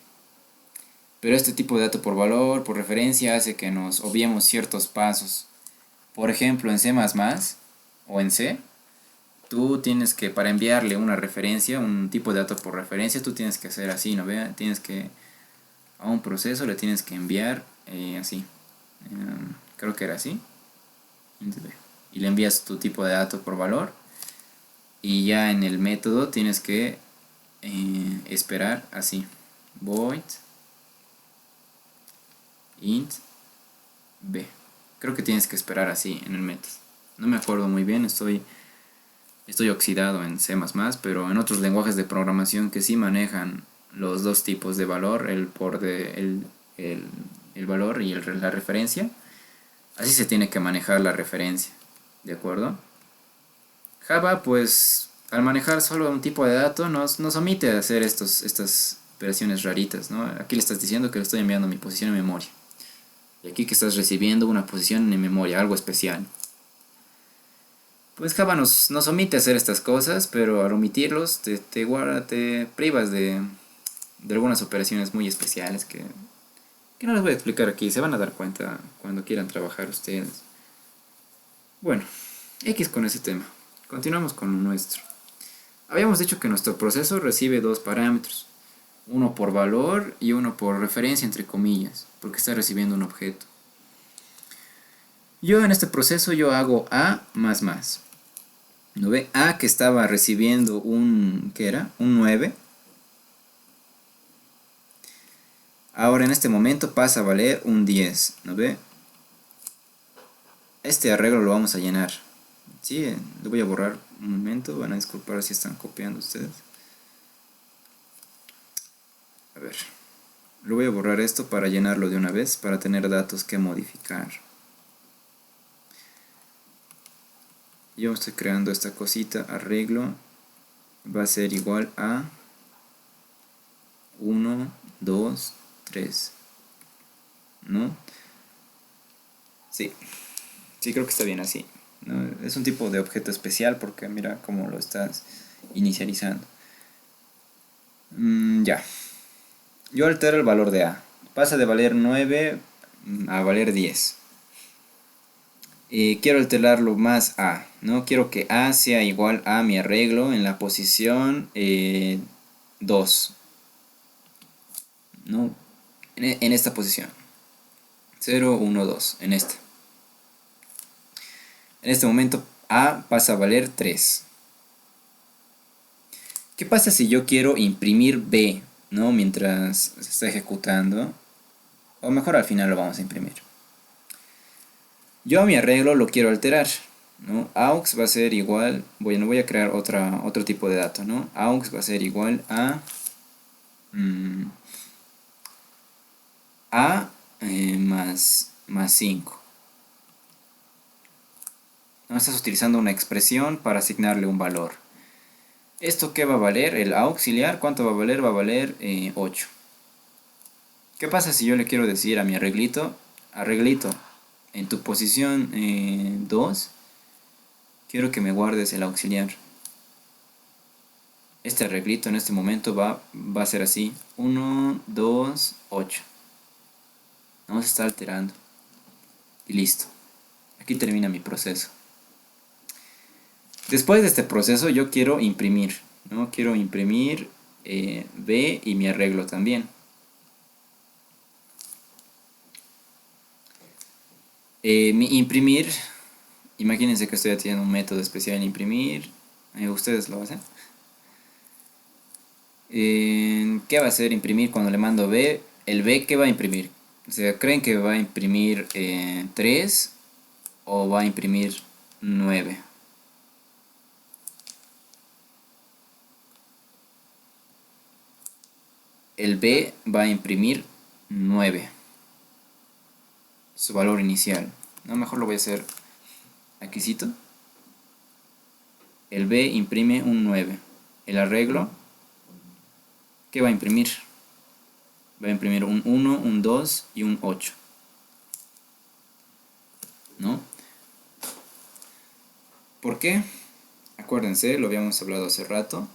Pero este tipo de dato por valor, por referencia, hace que nos obviemos ciertos pasos. Por ejemplo, en C++ o en C, tú tienes que, para enviarle una referencia, un tipo de dato por referencia, tú tienes que hacer así, ¿no? Vea, tienes que, a un proceso le tienes que enviar así. Creo que era así. Y le envías tu tipo de dato por valor. Y ya en el método tienes que esperar así. Void int b. Creo que tienes que esperar así en el método. No me acuerdo muy bien, estoy oxidado en C++, pero en otros lenguajes de programación que sí manejan los dos tipos de valor, el valor y la referencia, así se tiene que manejar la referencia, ¿de acuerdo? Java, pues, al manejar solo un tipo de dato, nos omite hacer estas operaciones raritas, ¿no? Aquí le estás diciendo que le estoy enviando mi posición en memoria. Y aquí que estás recibiendo una posición en memoria, algo especial. Pues Java nos omite hacer estas cosas, pero al omitirlos te privas de algunas operaciones muy especiales que no les voy a explicar aquí, se van a dar cuenta cuando quieran trabajar ustedes. Bueno, X con ese tema. Continuamos con lo nuestro. Habíamos dicho que nuestro proceso recibe dos parámetros, uno por valor y uno por referencia entre comillas, porque está recibiendo un objeto. Yo en este proceso yo hago A más más. ¿No ve? A que estaba recibiendo ¿qué era? Un 9. Ahora en este momento pasa a valer un 10. ¿No ve? Este arreglo lo vamos a llenar. Sí, lo voy a borrar un momento. Van a disculpar si están copiando ustedes. A ver. Lo voy a borrar esto para llenarlo de una vez, para tener datos que modificar. Yo estoy creando esta cosita, arreglo. Va a ser igual a 1, 2, 3. ¿No? Sí. Sí, creo que está bien así, ¿no? Es un tipo de objeto especial porque mira cómo lo estás inicializando. Ya. Yo altero el valor de A. Pasa de valer 9 a valer 10. Quiero alterarlo más A, ¿no? Quiero que A sea igual a mi arreglo en la posición 2. ¿No? En esta posición. 0, 1, 2. En esta. En este momento A pasa a valer 3. ¿Qué pasa si yo quiero imprimir B, ¿no? Mientras se está ejecutando? O mejor al final lo vamos a imprimir. Yo a mi arreglo lo quiero alterar, ¿no? AUX va a ser igual, voy a crear otro tipo de dato, ¿no? AUX va a ser igual a más 5. ¿No? Estás utilizando una expresión para asignarle un valor. ¿Esto qué va a valer? El auxiliar, ¿cuánto va a valer? Va a valer 8. ¿Qué pasa si yo le quiero decir a mi arreglito, arreglito, en tu posición 2, quiero que me guardes el auxiliar? Este arreglito en este momento va a ser así, 1, 2, 8. No se está alterando. Y listo. Aquí termina mi proceso. Después de este proceso yo quiero imprimir, ¿no? Quiero imprimir B y mi arreglo también. Mi imprimir, imagínense que estoy haciendo un método especial en imprimir. Ustedes lo hacen. ¿Qué va a hacer imprimir cuando le mando B? El B, ¿qué va a imprimir? O sea, ¿creen que va a imprimir 3 o va a imprimir 9? El B va a imprimir 9, su valor inicial. No, mejor lo voy a hacer aquícito. El B imprime un 9. El arreglo, ¿qué va a imprimir? Va a imprimir un 1, un 2 y un 8. ¿No? ¿Por qué? Acuérdense, lo habíamos hablado hace rato.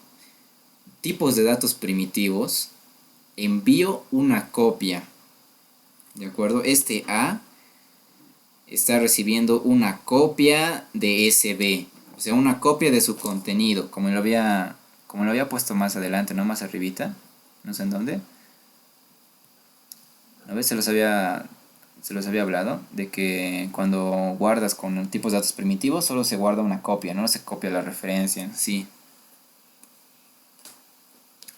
Tipos de datos primitivos. Envío una copia. ¿De acuerdo? Este A está recibiendo una copia de ese B. O sea, una copia de su contenido. Como lo había puesto más adelante, no más arribita. No sé en dónde. A veces se los había hablado de que cuando guardas con tipos de datos primitivos solo se guarda una copia, no se copia la referencia en sí.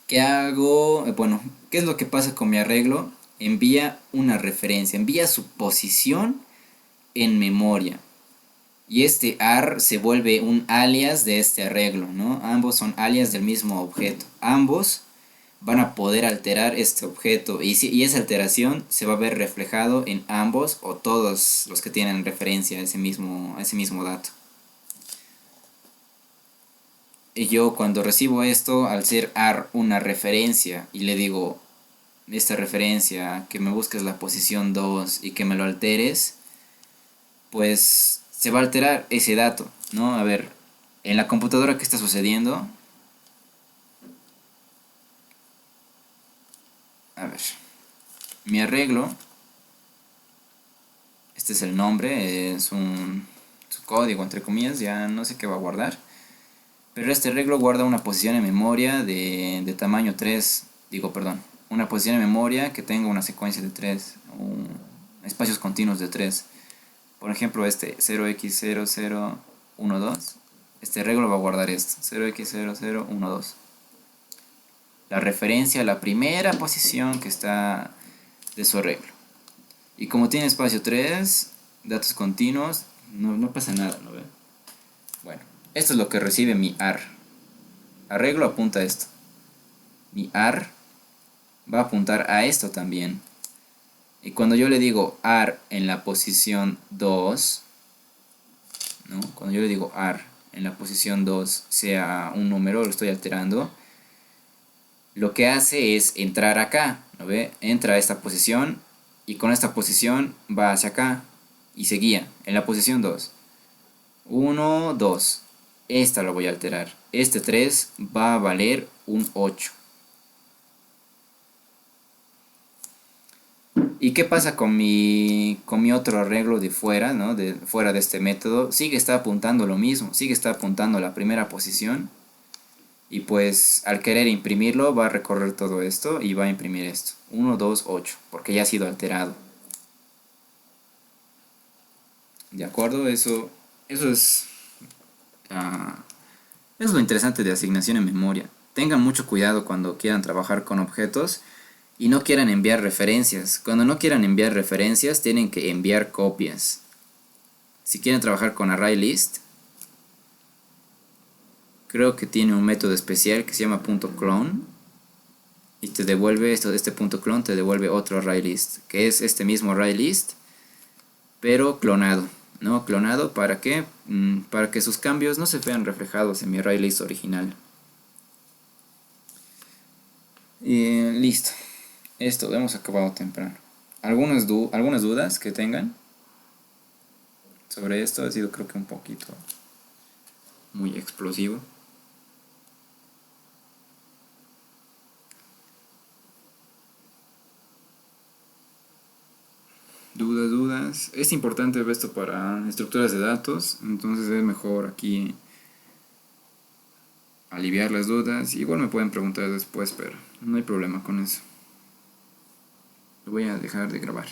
¿Qué hago? Bueno, ¿qué es lo que pasa con mi arreglo? Envía una referencia, envía su posición en memoria. Y este AR se vuelve un alias de este arreglo, ¿no? Ambos son alias del mismo objeto. Ambos van a poder alterar este objeto y esa alteración se va a ver reflejado en ambos o todos los que tienen referencia a ese mismo dato. Y yo cuando recibo esto, al ser AR una referencia y le digo esta referencia, que me busques la posición 2 y que me lo alteres, pues se va a alterar ese dato, ¿no? A ver, en la computadora, ¿qué está sucediendo? A ver, mi arreglo, este es el nombre, es su código entre comillas, ya no sé qué va a guardar. Pero este arreglo guarda una posición en memoria de tamaño 3, una posición en memoria que tenga una secuencia de 3, espacios continuos de 3. Por ejemplo, este 0x0012, este arreglo va a guardar esto, 0x0012. La referencia a la primera posición que está de su arreglo. Y como tiene espacio 3, datos continuos, no pasa nada, ¿no ve? Bueno, esto es lo que recibe mi AR. Arreglo apunta a esto. Mi AR va a apuntar a esto también. Y cuando yo le digo AR en la posición 2, ¿no? Cuando yo le digo AR en la posición 2 sea un número, lo estoy alterando, lo que hace es entrar acá, ¿no ve? Entra a esta posición y con esta posición va hacia acá y se guía en la posición 2. 1, 2. Esta lo voy a alterar. Este 3 va a valer un 8. ¿Y qué pasa con mi otro arreglo de fuera, ¿no? Fuera de este método? Está apuntando lo mismo, está apuntando a la primera posición. Y pues al querer imprimirlo va a recorrer todo esto y va a imprimir esto. 1, 2, 8, porque ya ha sido alterado. ¿De acuerdo? Eso es lo interesante de asignación en memoria. Tengan mucho cuidado cuando quieran trabajar con objetos y no quieran enviar referencias. Cuando no quieran enviar referencias, tienen que enviar copias. Si quieren trabajar con ArrayList, creo que tiene un método especial que se llama .clone y te devuelve este .clone, te devuelve otro ArrayList, que es este mismo ArrayList, pero clonado, ¿no? Clonado, ¿para qué? Para que sus cambios no se vean reflejados en mi ArrayList original. Y listo. Esto lo hemos acabado temprano. ¿Algunas dudas que tengan sobre esto? Ha sido creo que un poquito muy explosivo. Dudas. Es importante esto para estructuras de datos, entonces es mejor aquí aliviar las dudas. Igual me pueden preguntar después, pero no hay problema con eso. Voy a dejar de grabar.